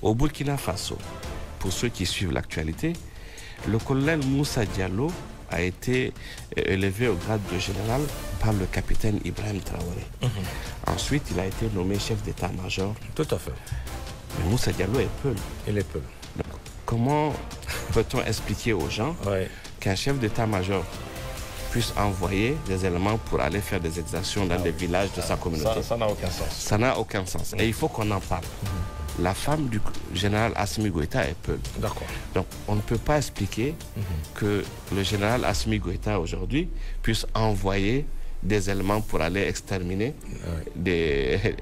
Au Burkina Faso, pour ceux qui suivent l'actualité, le colonel Moussa Diallo a été élevé au grade de général par le capitaine Ibrahim Traoré. Ensuite, il a été nommé chef d'état-major. Tout à fait. Mais Moussa Diallo est Peul. Il est Peul. Comment peut-on expliquer aux gens qu'un chef d'état-major puisse envoyer des éléments pour aller faire des exactions dans des villages de sa communauté? Ça n'a aucun sens. Ça n'a aucun sens. Et il faut qu'on en parle. La femme du général Assimi Goïta est Peul. D'accord. Donc, on ne peut pas expliquer que le général Assimi Goïta, aujourd'hui, puisse envoyer des éléments pour aller exterminer des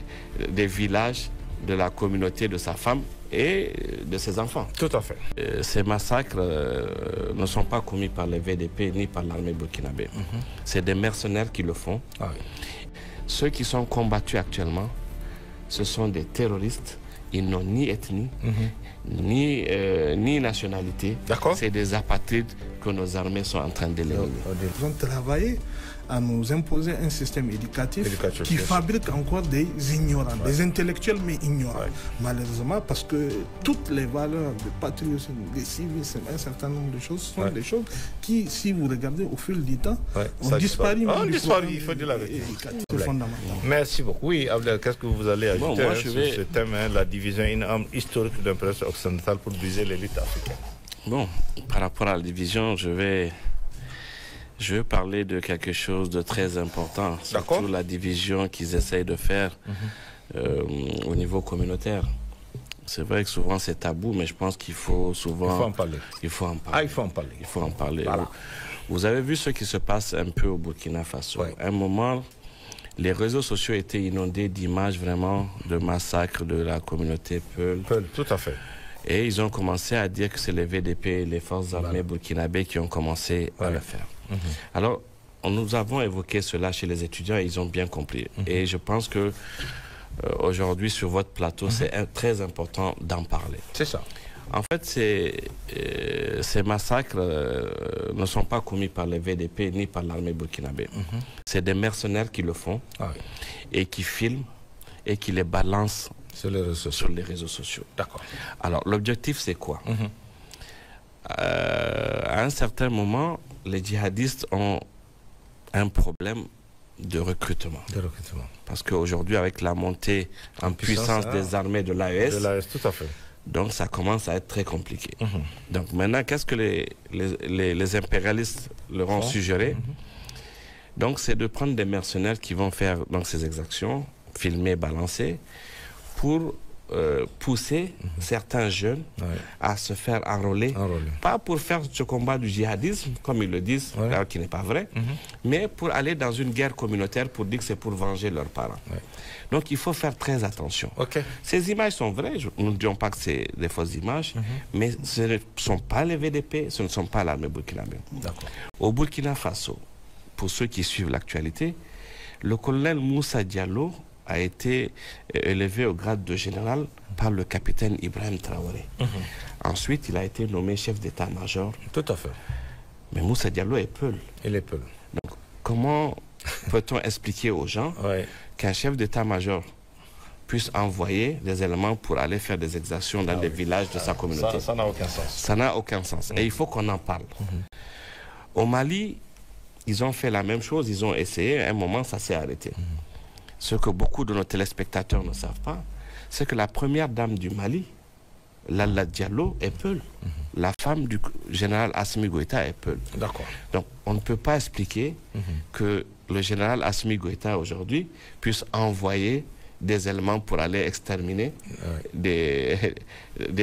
villages de la communauté de sa femme et de ses enfants. Tout à fait. Ces massacres ne sont pas commis par les VDP ni par l'armée burkinabé. C'est des mercenaires qui le font. Ceux qui sont combattus actuellement, ce sont des terroristes. Ils n'ont ni ethnie, ni nationalité. C'est des apatrides que nos armées sont en train d'éliminer. Ils ont travaillé à nous imposer un système éducatif qui fabrique encore des ignorants, des intellectuels mais ignorants. Malheureusement, parce que toutes les valeurs de patriotisme, de civisme, un certain nombre de choses sont des choses qui, si vous regardez au fil du temps, ont disparu. Il faut dire la vérité. C'est fondamental. Merci beaucoup. Oui, Abdel, qu'est-ce que vous allez ajouter sur ce thème, la division, une arme historique d'un presse occidental pour briser l'élite africaine? Bon, par rapport à la division, je vais parler de quelque chose de très important, surtout la division qu'ils essayent de faire au niveau communautaire. C'est vrai que souvent c'est tabou, mais je pense qu'il faut souvent... Il faut en parler. Il faut en parler. Ah, il faut en parler. Il faut en parler. Voilà. Vous avez vu ce qui se passe un peu au Burkina Faso. À un moment, les réseaux sociaux étaient inondés d'images vraiment de massacres de la communauté Peul. Peul, tout à fait. Et ils ont commencé à dire que c'est les VDP, les forces armées burkinabées qui ont commencé à le faire. Alors, nous avons évoqué cela chez les étudiants et ils ont bien compris. Et je pense que aujourd'hui, sur votre plateau, c'est très important d'en parler. C'est ça. En fait, ces massacres ne sont pas commis par les VDP ni par l'armée burkinabé. C'est des mercenaires qui le font et qui filment et qui les balancent sur les réseaux sociaux. D'accord. Alors, l'objectif, c'est quoi? À un certain moment, les djihadistes ont un problème de recrutement. Parce qu'aujourd'hui, avec la montée en puissance des armées de l'AES, tout à fait. Donc ça commence à être très compliqué. Donc maintenant, qu'est-ce que les impérialistes leur ont suggéré? Donc c'est de prendre des mercenaires qui vont faire donc, ces exactions, filmer, balancer, pour pousser certains jeunes à se faire enrôler. Pas pour faire ce combat du djihadisme, comme ils le disent, alors qui n'est pas vrai, mais pour aller dans une guerre communautaire pour dire que c'est pour venger leurs parents. Donc il faut faire très attention. Ces images sont vraies, nous ne disons pas que c'est des fausses images, mais ce ne sont pas les VDP, ce ne sont pas l'armée burkinabé. Au Burkina Faso, pour ceux qui suivent l'actualité, le colonel Moussa Diallo a été élevé au grade de général par le capitaine Ibrahim Traoré. Ensuite, il a été nommé chef d'état-major. Tout à fait. Mais Moussa Diallo est Peul. Il est Peul. Donc, comment peut-on expliquer aux gens qu'un chef d'état-major puisse envoyer des éléments pour aller faire des exactions dans des villages de sa communauté? Ça n'a aucun sens. Ça n'a aucun sens. Et il faut qu'on en parle. Au Mali, ils ont fait la même chose. Ils ont essayé. À un moment, ça s'est arrêté. Ce que beaucoup de nos téléspectateurs ne savent pas, c'est que la première dame du Mali, Lalla Diallo, est Peul. La femme du général Assimi Goïta est Peul. Donc, on ne peut pas expliquer que le général Assimi Goïta, aujourd'hui, puisse envoyer des éléments pour aller exterminer des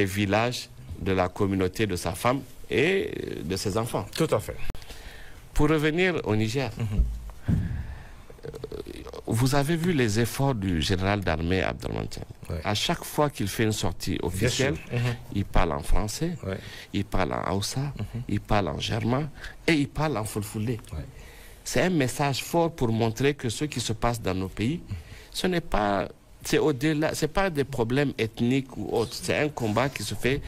villages de la communauté de sa femme et de ses enfants. Tout à fait. Pour revenir au Niger, vous avez vu les efforts du général d'armée Abdelmatin. À chaque fois qu'il fait une sortie officielle, il parle en français, il parle en Hausa, il parle en germain et il parle en fulfulde. C'est un message fort pour montrer que ce qui se passe dans nos pays, ce n'est pas, c'est au-delà, c'est pas des problèmes ethniques ou autres. C'est un combat qui se fait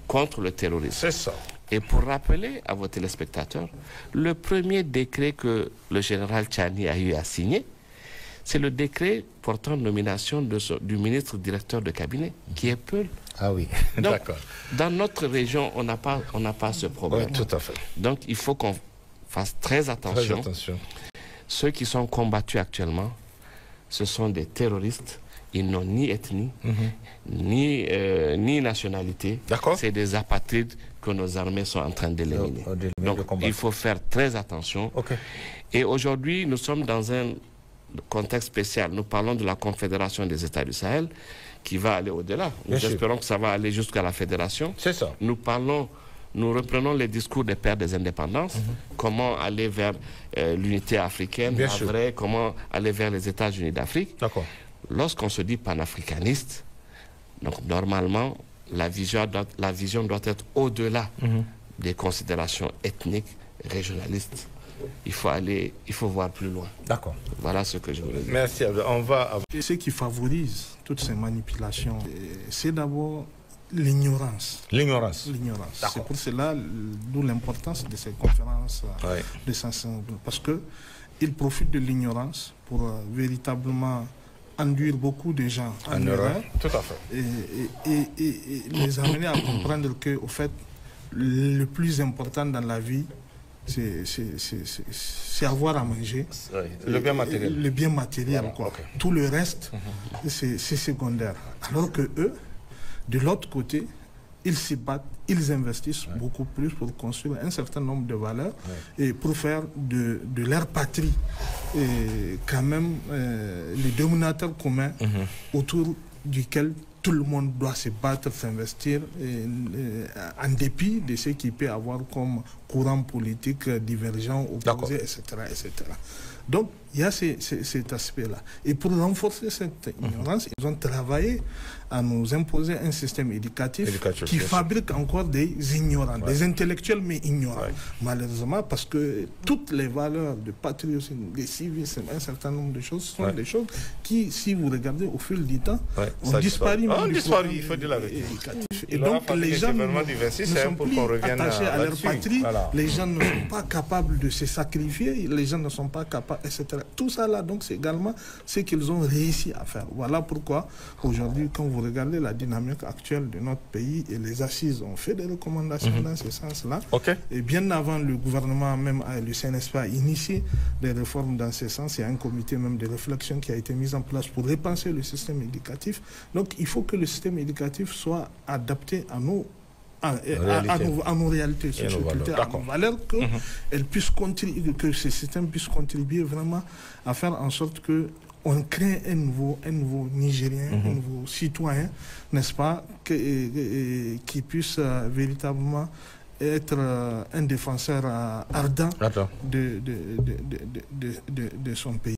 contre le terrorisme. C'est ça. Et pour rappeler à vos téléspectateurs, le premier décret que le général Tchani a eu à signer, C'est le décret portant nomination du ministre directeur de cabinet qui est Peul. Ah oui, d'accord. Dans notre région, on n'a pas ce problème. Oui, tout à fait. Donc, il faut qu'on fasse très attention. Ceux qui sont combattus actuellement, ce sont des terroristes. Ils n'ont ni ethnie, ni nationalité. C'est des apatrides que nos armées sont en train d'éliminer. Donc, il faut faire très attention. Et aujourd'hui, nous sommes dans un contexte spécial. Nous parlons de la Confédération des États du Sahel qui va aller au-delà. Nous espérons que ça va aller jusqu'à la fédération. C'est ça. Nous reprenons les discours des pères des indépendances, comment aller vers l'unité africaine, comment aller vers les États-Unis d'Afrique. Lorsqu'on se dit panafricaniste, donc normalement, la vision doit être au-delà des considérations ethniques, régionalistes. Il faut voir plus loin. D'accord. Voilà ce que je voulais dire. Merci. On va... Et ce qui favorise toutes ces manipulations, c'est d'abord l'ignorance. L'ignorance. C'est pour cela, d'où l'importance de ces conférences de sensibilisation. Parce qu'ils profitent de l'ignorance pour véritablement induire beaucoup de gens en erreur. Tout à fait. Et les amener à comprendre qu'au fait, le plus important dans la vie, c'est avoir à manger. Le bien matériel. Le bien matériel, quoi. Tout le reste, c'est secondaire. Alors que eux, de l'autre côté, ils s'y battent, ils investissent beaucoup plus pour construire un certain nombre de valeurs et pour faire de leur patrie quand même les dominateurs communs autour duquel tout le monde doit se battre, s'investir en dépit de ce qu'il peut avoir comme courant politique divergent, opposé, etc., etc. Donc, il y a cet aspect-là. Et pour renforcer cette ignorance, ils ont travaillé à nous imposer un système éducatif qui fabrique encore des ignorants, des intellectuels mais ignorants. Malheureusement, parce que toutes les valeurs de patriotisme, de civisme, un certain nombre de choses sont des choses qui, si vous regardez au fil du temps, ont disparu. Il faut dire la vérité. Et donc, les gens ne sont plus attachés à leur patrie, les gens ne sont pas capables de se sacrifier, les gens ne sont pas capables, etc. Tout ça là, donc, c'est également ce qu'ils ont réussi à faire. Voilà pourquoi, aujourd'hui, quand vous regardez la dynamique actuelle de notre pays, et les assises ont fait des recommandations dans ce sens-là. Et bien avant, le gouvernement, même le CNSP, a initié des réformes dans ce sens. Il y a un comité même de réflexion qui a été mis en place pour repenser le système éducatif. Donc, il faut que le système éducatif soit adapté à nos réalités socioculturelles, à nos valeurs, que ce système puisse contribuer vraiment à faire en sorte que on crée un nouveau Nigérien, un nouveau citoyen, n'est-ce pas, qui puisse véritablement être un défenseur ardent de son pays.